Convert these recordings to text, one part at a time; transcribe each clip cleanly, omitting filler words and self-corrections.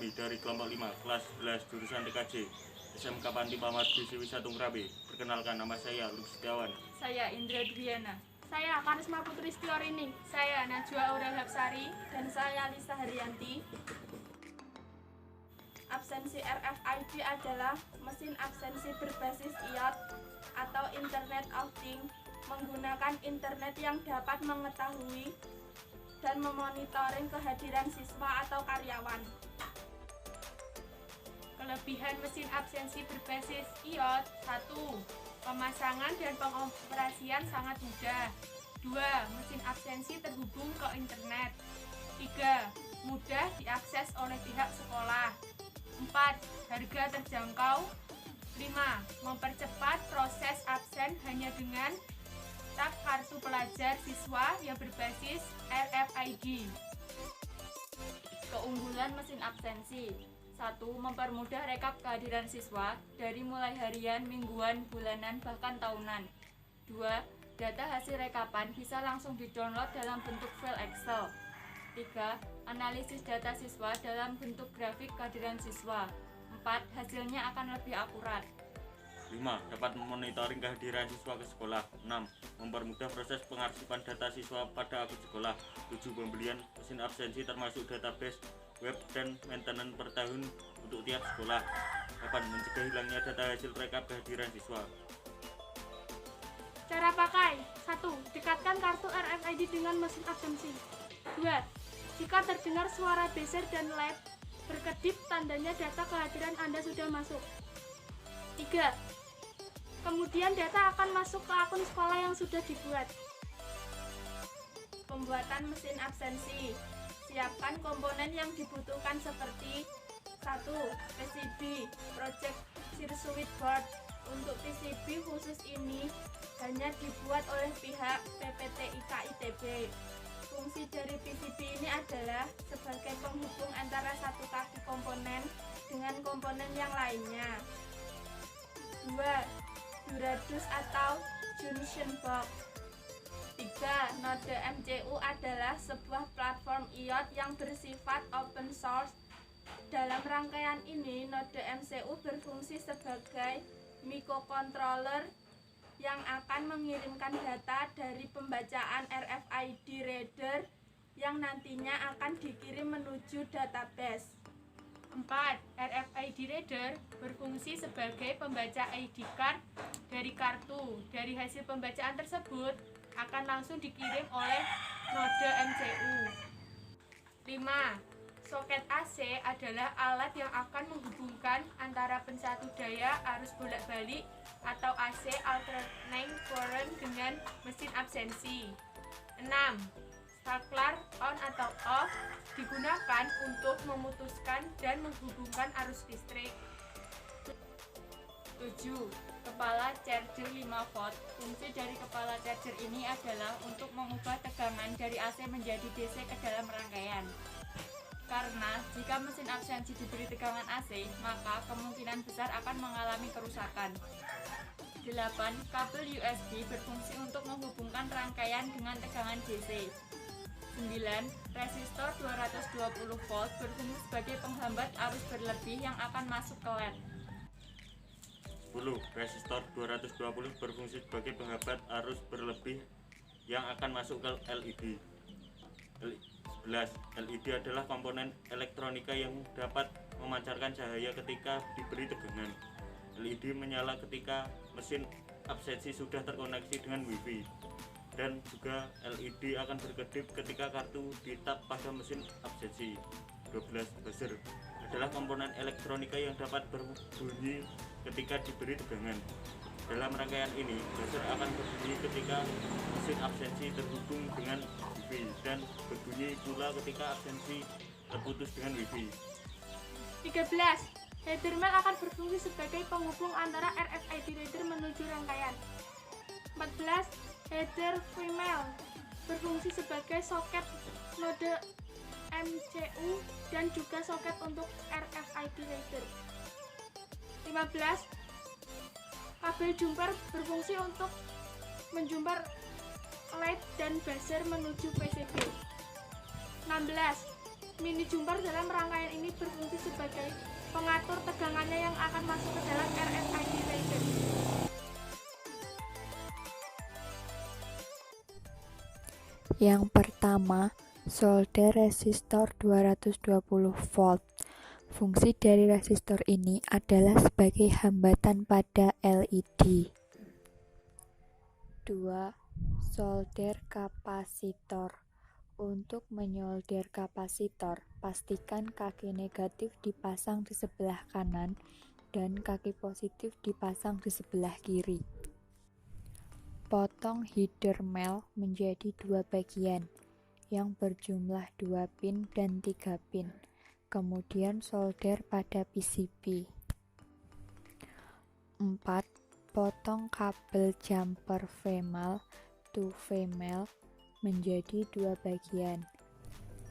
kami dari kelompok 5 kelas 11 jurusan TKJ SMK Panti Pamat Desi Wisatung Rabe. Perkenalkan, nama saya Luk Setiawan. Saya Indra Dwiana. Saya Karisma Putri Stiorini. Saya Najwa Aura Hapsari. Dan saya Lisa Haryanti. Absensi RFID adalah mesin absensi berbasis IoT atau Internet of Things, menggunakan internet yang dapat mengetahui dan memonitoring kehadiran siswa atau karyawan. Kelebihan mesin absensi berbasis IoT: 1. Pemasangan dan pengoperasian sangat mudah. 2. Mesin absensi terhubung ke internet. 3. Mudah diakses oleh pihak sekolah. 4. Harga terjangkau. 5. Mempercepat proses absen hanya dengan tap kartu pelajar siswa yang berbasis RFID. Keunggulan mesin absensi: 1. Mempermudah rekap kehadiran siswa dari mulai harian, mingguan, bulanan, bahkan tahunan. 2. Data hasil rekapan bisa langsung didownload dalam bentuk file Excel. 3. Analisis data siswa dalam bentuk grafik kehadiran siswa. 4. Hasilnya akan lebih akurat. 5. Dapat memonitoring kehadiran siswa ke sekolah. 6. Mempermudah proses pengarsipan data siswa pada akun sekolah. 7. Pembelian mesin absensi termasuk database, web, dan maintenance per tahun untuk tiap sekolah. 8. Mencegah hilangnya data hasil rekap kehadiran siswa. Cara pakai: 1. Dekatkan kartu RFID dengan mesin absensi. 2. Jika terdengar suara beser dan LED berkedip, tandanya data kehadiran Anda sudah masuk. 3. Kemudian data akan masuk ke akun sekolah yang sudah dibuat. Pembuatan mesin absensi: siapkan komponen yang dibutuhkan seperti 1. PCB, Project Circuit Board. Untuk PCB khusus ini hanya dibuat oleh pihak PPTIK ITB. Fungsi dari PCB ini adalah sebagai penghubung antara satu kaki komponen dengan komponen yang lainnya. 2. Duradus atau Junction Box. 3. Node MCU adalah sebuah platform IoT yang bersifat open source. Dalam rangkaian ini, node MCU berfungsi sebagai microcontroller yang akan mengirimkan data dari pembacaan RFID reader yang nantinya akan dikirim menuju database. 4. RFID reader berfungsi sebagai pembaca ID card dari kartu. Dari hasil pembacaan tersebut akan langsung dikirim oleh node MCU. 5. Soket AC adalah alat yang akan menghubungkan antara pensatu daya arus bolak-balik atau AC alternating current dengan mesin absensi. 6. Saklar on atau off digunakan untuk memutuskan dan menghubungkan arus listrik. 7. Kepala charger 5 volt. Fungsi dari kepala charger ini adalah untuk mengubah tegangan dari AC menjadi DC ke dalam rangkaian. Karena jika mesin absensi diberi tegangan AC, maka kemungkinan besar akan mengalami kerusakan. 8. Kabel USB berfungsi untuk menghubungkan rangkaian dengan tegangan DC. 9. Resistor 220 volt berfungsi sebagai penghambat arus berlebih yang akan masuk ke LED. 10. Resistor 220 berfungsi sebagai penghambat arus berlebih yang akan masuk ke LED. 11. LED adalah komponen elektronika yang dapat memancarkan cahaya ketika diberi tegangan. LED menyala ketika mesin absensi sudah terkoneksi dengan WiFi, dan juga LED akan berkedip ketika kartu ditap pada mesin absensi. 12. Buzzer adalah komponen elektronika yang dapat berbunyi ketika diberi tegangan. Dalam rangkaian ini, buzzer akan berbunyi ketika mesin absensi terhubung dengan WiFi dan berbunyi pula ketika absensi terputus dengan WiFi. 13. Header male akan berfungsi sebagai penghubung antara RFID reader menuju rangkaian. 14. Header female berfungsi sebagai soket node MCU dan juga soket untuk RFID reader. 15. Kabel jumper berfungsi untuk menjumper LED dan buzzer menuju PCB. 16. mini jumper dalam rangkaian ini berfungsi sebagai pengatur tegangannya yang akan masuk ke dalam RFID reader. Yang pertama, solder resistor 220 volt. Fungsi dari resistor ini adalah sebagai hambatan pada LED. 2. Solder kapasitor. Untuk menyolder kapasitor, pastikan kaki negatif dipasang di sebelah kanan dan kaki positif dipasang di sebelah kiri. Potong header mel menjadi 2 bagian yang berjumlah 2 pin dan 3 pin. Kemudian solder pada PCB. 4. Potong kabel jumper female to female menjadi 2 bagian.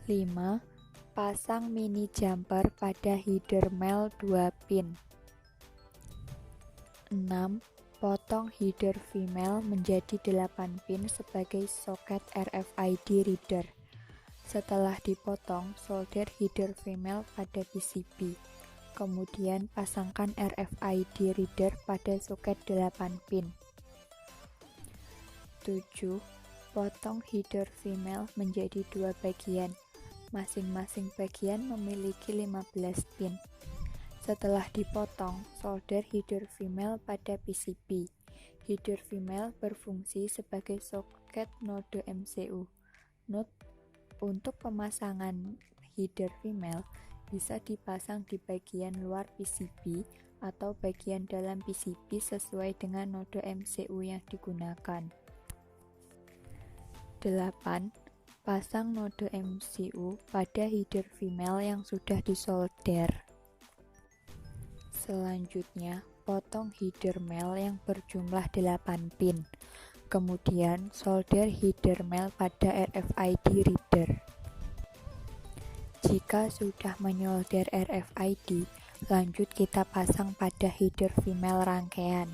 5. Pasang mini jumper pada header mel 2 pin. 6. Potong header female menjadi 8 pin sebagai soket RFID reader. Setelah dipotong, solder header female pada PCB. Kemudian pasangkan RFID reader pada soket 8 pin. 7. Potong header female menjadi 2 bagian. Masing-masing bagian memiliki 15 pin. Setelah dipotong, solder header female pada PCB. Header female berfungsi sebagai soket node MCU. Note: untuk pemasangan header female bisa dipasang di bagian luar PCB atau bagian dalam PCB sesuai dengan node MCU yang digunakan. 8. Pasang node MCU pada header female yang sudah disolder. Selanjutnya, potong header male yang berjumlah 8 pin. Kemudian, solder header male pada RFID reader. Jika sudah menyolder RFID, lanjut kita pasang pada header female rangkaian.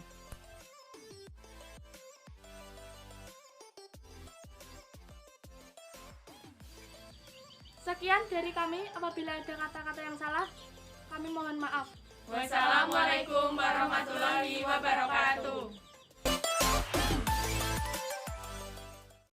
Sekian dari kami, apabila ada kata-kata yang salah, kami mohon maaf. Wassalamualaikum warahmatullahi wabarakatuh.